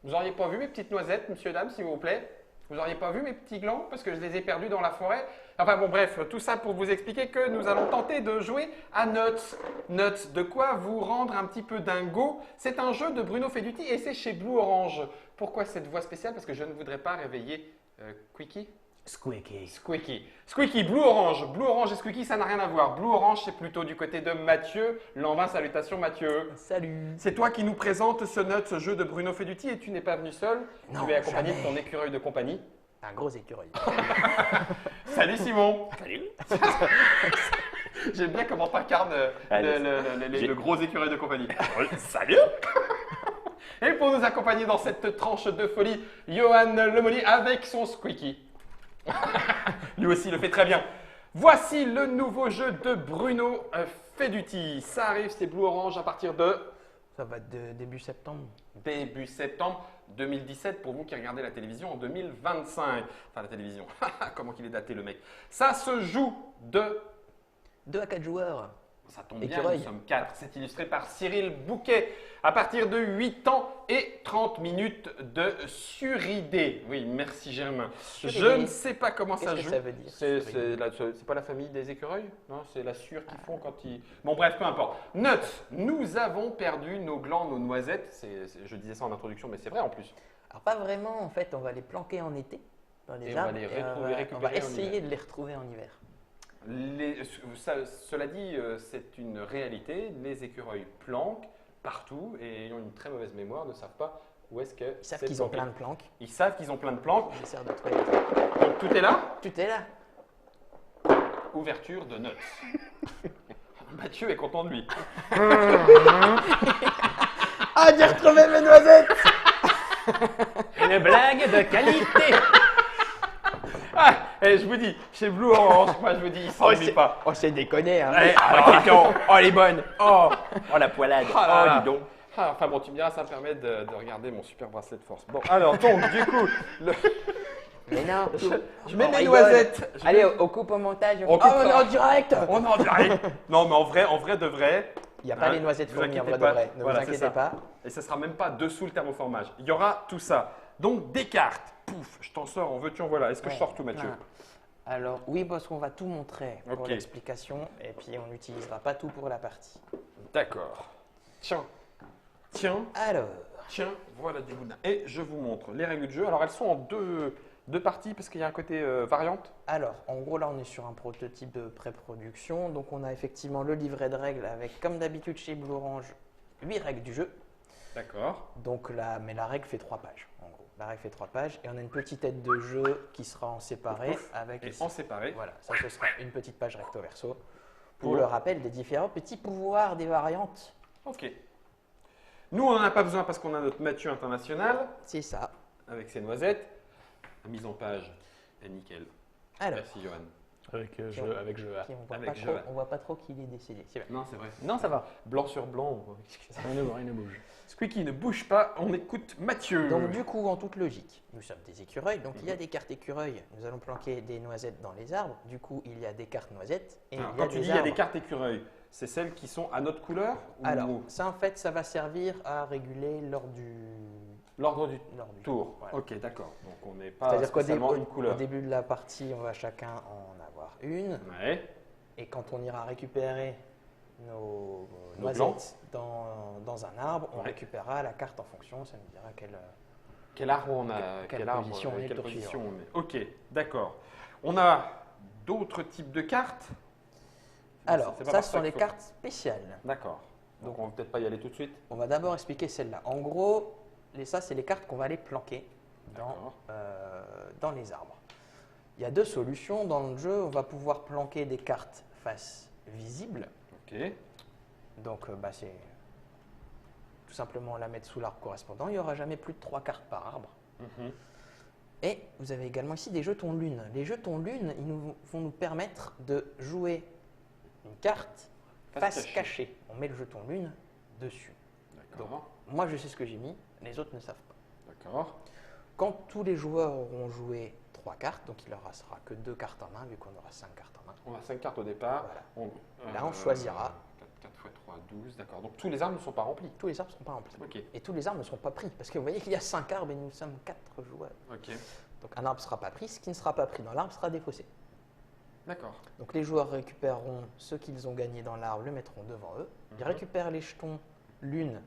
Vous auriez pas vu mes petites noisettes, monsieur, dame, s'il vous plaît? Vous auriez pas vu mes petits glands parce que je les ai perdus dans la forêt? Enfin bon, bref, tout ça pour vous expliquer que nous allons tenter de jouer à Nuts. Nuts, de quoi vous rendre un petit peu dingo. C'est un jeu de Bruno Feduti et c'est chez Blue Orange. Pourquoi cette voix spéciale? Parce que je ne voudrais pas réveiller Quickie. Squeaky. Squeaky. Squeaky, Blue Orange. Blue Orange et Squeaky, ça n'a rien à voir. Blue Orange, c'est plutôt du côté de Mathieu. L'an 20, salutations Mathieu. Salut. C'est toi qui nous présente ce Nuts, ce jeu de Bruno Feduti et tu n'es pas venu seul. Non, tu es accompagné jamais. de ton écureuil de compagnie. Un gros écureuil. Salut Simon. Salut. J'aime bien comment t'incarnes Allez, le gros écureuil de compagnie. Salut. Et pour nous accompagner dans cette tranche de folie, Johan Lemoli avec son Squeaky. Lui aussi le fait très bien. Voici le nouveau jeu de Bruno Feduti. Ça arrive, c'est Blue Orange à partir de Ça va être début septembre. début septembre 2017 pour vous qui regardez la télévision en 2025. Enfin la télévision, comment qu'il est daté le mec. Ça se joue de... 2 à 4 joueurs. Ça tombe bien, Écureuil. nous sommes 4. C'est illustré par Cyril Bouquet. À partir de 8 ans et 30 minutes de suridée. Oui, merci Germain. Suridée. Je ne sais pas comment ça Qu'est-ce joue. que ça veut dire, C'est suridée pas la famille des écureuils? Non, c'est la sure qu'ils font quand ils... Bon bref, peu importe. Nuts, nous avons perdu nos glands, nos noisettes. Je disais ça en introduction, mais c'est vrai en plus. Alors pas vraiment, en fait, on va les planquer en été dans les Et on va arbres les et récupérer on va en essayer hiver. de les retrouver en hiver. Cela dit, c'est une réalité. Les écureuils planquent partout et ayant une très mauvaise mémoire ne savent pas où est-ce que Ils savent c'est qu'ils ont planqué. plein de planques. Ils savent qu'ils ont plein de planques. Ils essaient de trouver les trucs. Donc tout est là. Tout est là. Ouverture de Nuts. Mathieu est content de lui. Ah, j'ai retrouvé mes noisettes. Une blague de qualité. Ah, je vous dis, chez Blue Orange, moi je vous dis, il s'ennuie pas. Oh, c'est déconné, hein. Eh, Oh, dis donc. Oh, elle est bonne. Oh, la poilade. Ah là là. Oh, dis donc. Ah, enfin bon, tu me diras, ça me permet de regarder mon super bracelet de force. Bon, alors donc, du coup, Mais non. je mets On mes rigole. noisettes. Allez, on coupe au montage. On Oh, coupe on est pas. en direct. On en direct. Non, mais en vrai de vrai, Il n'y a pas Hein, les noisettes vous fourmies en inquiétez vrai de pas. vrai. Ne Voilà, vous c'est inquiétez ça. pas. et ce sera même pas dessous le thermoformage. Il y aura tout ça. Donc des cartes. Pouf, je t'en sors, en veux-tu, en voilà. Est-ce que je Ouais, sors tout, Mathieu? plein. Alors, oui, parce qu'on va tout montrer pour Ok. l'explication et puis on n'utilisera pas tout pour la partie. D'accord. Tiens, tiens, Alors, tiens, voilà du boudin. Et je vous montre les règles du jeu. Alors elles sont en deux parties parce qu'il y a un côté variante. en gros, là, on est sur un prototype de pré-production. Donc, on a effectivement le livret de règles avec, comme d'habitude chez Blue Orange, 8 règles du jeu. D'accord. Donc, mais la règle fait 3 pages, en gros. La règle fait 3 pages et on a une petite aide de jeu qui sera en séparé Ouf. avec Et ici. en séparé. Voilà, ça ce sera une petite page recto verso pour Pour- le rappel des différents petits pouvoirs des variantes. Ok. Nous, on n'en a pas besoin parce qu'on a notre Mathieu international C'est ça. avec ses noisettes. La mise en page est nickel. Alors, Merci, Johan. Avec Puis Joa. puis Avec on voit pas trop qu'il est décédé. C'est vrai. Non, c'est vrai. Non, ça va. Blanc sur blanc. on voit. Rien ne bouge. Squeaky ne bouge pas, on écoute Mathieu. Donc du coup, en toute logique, nous sommes des écureuils, donc il y a des cartes écureuils. Nous allons planquer des noisettes dans les arbres. Du coup, il y a des cartes noisettes et Alors, il y a quand tu des dis il y a des arbres. cartes écureuils, c'est celles qui sont à notre couleur ou Alors, ça en fait, ça va servir à réguler l'ordre du l'ordre du tour. Voilà. Ok, d'accord. Donc on n'est pas C'est-à-dire qu'au spécialement début, une couleur. au début de la partie, on va chacun en avoir une. Ouais. Et quand on ira récupérer nos Nos noisettes dans un arbre, on Ouais. récupérera la carte en fonction. Ça nous dira quelle. Quel arbre on a Quelle arbre, position on est, quelle tour position suivant. on est. Ok, d'accord. On a d'autres types de cartes. Alors, C'est pas ça, par ce sont qu'il les faut- cartes spéciales. D'accord. Donc on va peut-être pas y aller tout de suite. On va d'abord expliquer celle-là. En gros, ça, c'est les cartes qu'on va aller planquer D'accord. dans les arbres. Il y a deux solutions dans le jeu. On va pouvoir planquer des cartes face visible. Ok. Donc, c'est tout simplement la mettre sous l'arbre correspondant. Il n'y aura jamais plus de 3 cartes par arbre. Mhm. Et vous avez également ici des jetons lune. Les jetons lune, vont nous permettre de jouer une carte face cachée. On met le jeton lune dessus. D'accord. Moi, je sais ce que j'ai mis, les autres ne savent pas. D'accord. Quand tous les joueurs auront joué 3 cartes, donc il ne leur restera que 2 cartes en main, vu qu'on aura 5 cartes en main. On a 5 cartes au départ. Voilà. Là, on choisira. 4 x 3, 12, d'accord. Donc tous les arbres ne sont pas remplis. Tous les arbres ne sont pas remplis. Ok, Et tous les arbres ne seront pas pris. Parce que vous voyez qu'il y a 5 arbres et nous sommes 4 joueurs. ok, Donc un arbre ne sera pas pris. Ce qui ne sera pas pris dans l'arbre sera défaussé. d'accord. Donc les joueurs récupéreront ce qu'ils ont gagné dans l'arbre, le mettront devant eux. Ils Mhm. récupèrent les jetons lune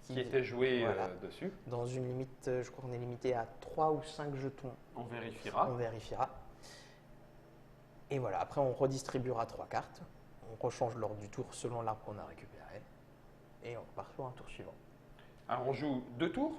Qui était joué Voilà. dessus. dans une limite, je crois qu'on est limité à 3 ou 5 jetons. On vérifiera. On vérifiera. Et voilà, après on redistribuera 3 cartes. On rechange l'ordre du tour selon l'arbre qu'on a récupéré. Et on repart sur un tour suivant. Alors on joue 2 tours.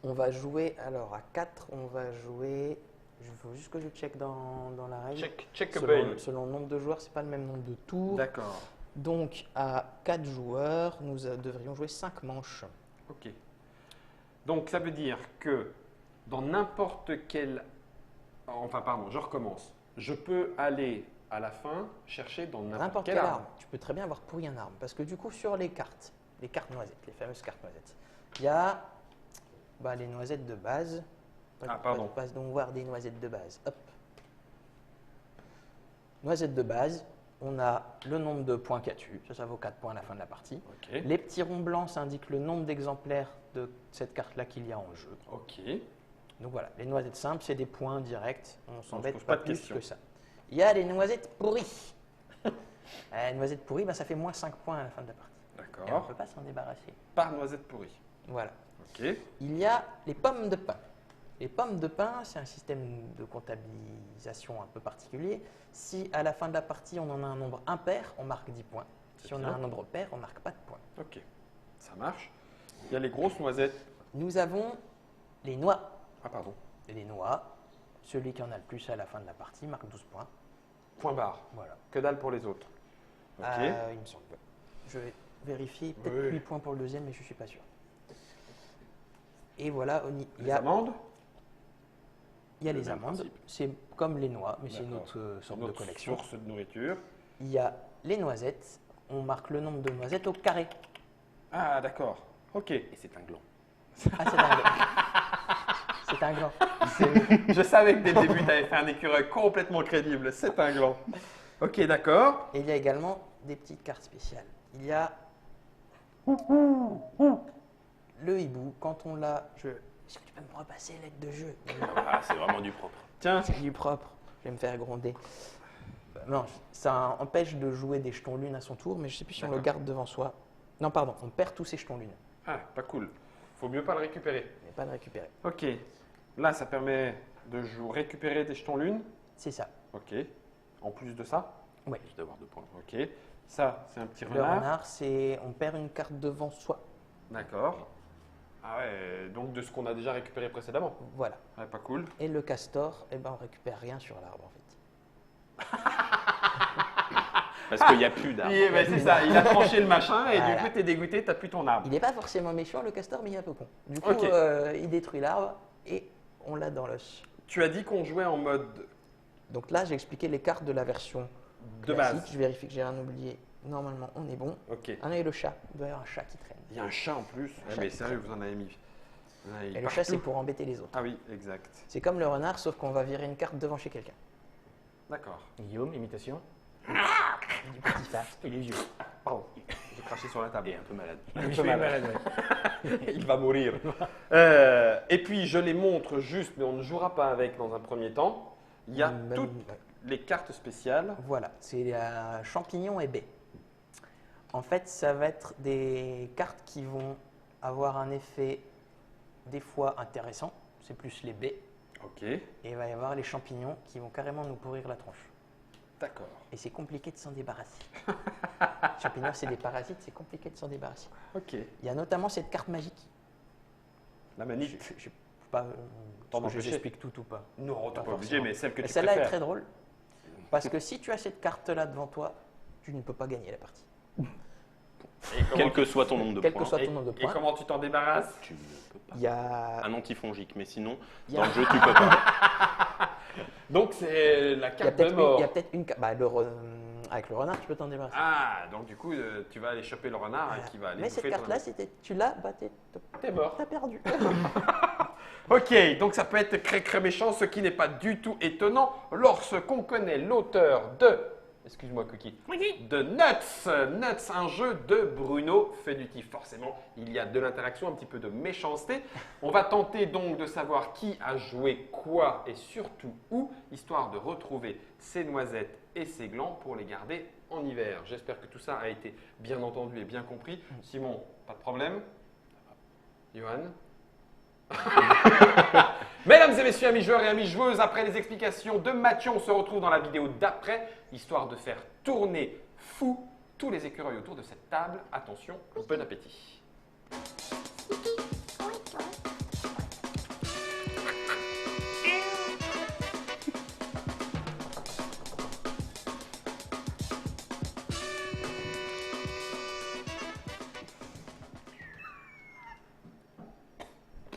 On va jouer, alors à 4, on va jouer. Il faut juste que je check dans la règle. Check Selon le nombre de joueurs, c'est pas le même nombre de tours. D'accord. Donc à 4 joueurs, nous devrions jouer 5 manches. Ok. Donc ça veut dire que dans n'importe quel... Enfin pardon, je recommence. Je peux aller à la fin chercher dans n'importe quel arbre. Tu peux très bien avoir pourri un arbre. Parce que du coup, sur les cartes noisettes, les fameuses cartes noisettes, il y a les noisettes de base. Pardon. Donc voir des noisettes de base. Hop. Noisettes de base, on a le nombre de points qu'il y a dessus. Ça vaut 4 points à la fin de la partie. Ok. Les petits ronds blancs, ça indique le nombre d'exemplaires de cette carte-là qu'il y a en jeu. Ok. Donc voilà, les noisettes simples, c'est des points directs. On s'embête pose pas, pas de plus questions. que ça. Il y a les noisettes pourries. Les noisettes pourries, ça fait moins 5 points à la fin de la partie. Et on ne D'accord. peut pas s'en débarrasser. Par noisette pourrie. Voilà. Ok. Il y a les pommes de pin. Les pommes de pin, c'est un système de comptabilisation un peu particulier. Si à la fin de la partie, on en a un nombre impair, on marque 10 points. Si on a bien. un nombre pair, on marque pas de points. Ok. Ça marche. Il y a les grosses noisettes. Nous avons les noix. Ah pardon. Et les noix, celui qui en a le plus à la fin de la partie marque 12 points. Point barre. Voilà. Que dalle pour les autres. Ok. Il me semble. Je vais vérifier. Peut-être Oui. 8 points pour le deuxième, mais je ne suis pas sûr. Et voilà, il Les y a, amandes. il y a Le les même amandes. principe. C'est comme les noix, mais c'est une D'accord. autre sorte Une de autre collection. source de nourriture. Il y a les noisettes. On marque le nombre de noisettes au carré. Ah d'accord. Ok. Et c'est un gland. Ah, c'est un gland. C'est un gland. Je savais que dès le début, tu avais fait un écureuil complètement crédible. C'est un gland. Ok, d'accord. Et il y a également des petites cartes spéciales. Il y a le hibou. Quand on l'a, est-ce que tu peux me repasser l'aide de jeu? Ah, c'est vraiment du propre. Tiens. C'est du propre. Je vais me faire gronder. Non, ça empêche de jouer des jetons lune à son tour, mais je ne sais plus si on le D'accord. garde devant soi. Non, pardon, on perd tous ses jetons lune, Ah, pas cool. Faut mieux pas le récupérer. mais pas le récupérer. Ok. Là, ça permet de récupérer des jetons lune. C'est ça. Ok. En plus de ça. Ouais. Juste d'avoir 2 points. Ok. Ça, c'est un petit Le renard. renard, c'est on perd une carte devant soi. D'accord. Ah ouais, donc de ce qu'on a déjà récupéré précédemment. Voilà. Ouais, pas cool. Et le castor, eh ben, on récupère rien sur l'arbre en fait. Parce qu'il n'y a plus d'arbres. C'est ça, il a tranché le machin et Voilà. du coup, t'es dégoûté, t'as plus ton arbre. Il n'est pas forcément méchant le castor, mais il est un peu con. Du coup, Ok. il détruit l'arbre et on l'a dans l'os. Tu as dit qu'on jouait en mode Donc là, j'ai expliqué les cartes de la version de classique. base. Je vérifie que j'ai rien oublié. Normalement, on est bon. Ok. Ah non, et le chat. Il doit y avoir un chat qui traîne. Il y a un chat en plus. Un chat mais qui sérieux, vous en avez mis. Vous en avez mis Et le partout. chat, c'est pour embêter les autres. Ah oui, exact. C'est comme le renard, sauf qu'on va virer une carte devant chez quelqu'un. D'accord. Guillaume, imitation. Du petit chat. Il est vieux. Pardon, j'ai craché sur la table. Et un peu malade. Un peu malade. Il va mourir. Et puis, je les montre juste, mais on ne jouera pas avec dans un premier temps. Il y a Même- toutes les cartes spéciales. Voilà, c'est champignon et baie. En fait, ça va être des cartes qui vont avoir un effet des fois intéressant. C'est plus les baies. Ok, Et il va y avoir les champignons qui vont carrément nous pourrir la tronche. d'accord. Et c'est compliqué de s'en débarrasser. Champignons, c'est des parasites, c'est compliqué de s'en débarrasser. Ok. Il y a notamment cette carte magique. La Je manite. ne peux pas. T'en je empêcher. explique tout ou pas. Non, t'es Pas pas obligé, forcément. mais celle que Mais tu celle-là est préfères. très drôle. Parce que si tu as cette carte-là devant toi, tu ne peux pas gagner la partie. Et comment, Quel que soit ton nombre de Quel que points, soit et- ton nombre de et points. comment tu t'en débarrasses? tu ne peux pas. Il y a. Un antifongique, mais sinon, il y a- dans le jeu, tu peux pas. Donc, c'est la Il y a carte de peut-être une, mort. il y a peut-être une ca- bah, avec le renard, tu peux t'en débarrasser. Ah, donc du coup, tu vas aller choper le renard Voilà. et qui va aller Mais bouffer cette ton carte-là, ami. c'était, tu l'as, bah, T'es mort. t'as perdu. Ok, donc ça peut être très très méchant, ce qui n'est pas du tout étonnant lorsqu'on connaît l'auteur de excuse-moi Cookie, de Nuts. Nuts, un jeu de Bruno Fenuti. Forcément, il y a de l'interaction, un petit peu de méchanceté. On va tenter donc de savoir qui a joué quoi et surtout où, histoire de retrouver ces noisettes et ces glands pour les garder en hiver. J'espère que tout ça a été bien entendu et bien compris. Simon, pas de problème? Johan? Mesdames et messieurs, amis joueurs et amis joueuses, après les explications de Mathieu, on se retrouve dans la vidéo d'après, histoire de faire tourner fou tous les écureuils autour de cette table. Attention, bon appétit.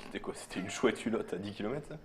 C'était quoi? C'était une chouette culotte à 10 km ça?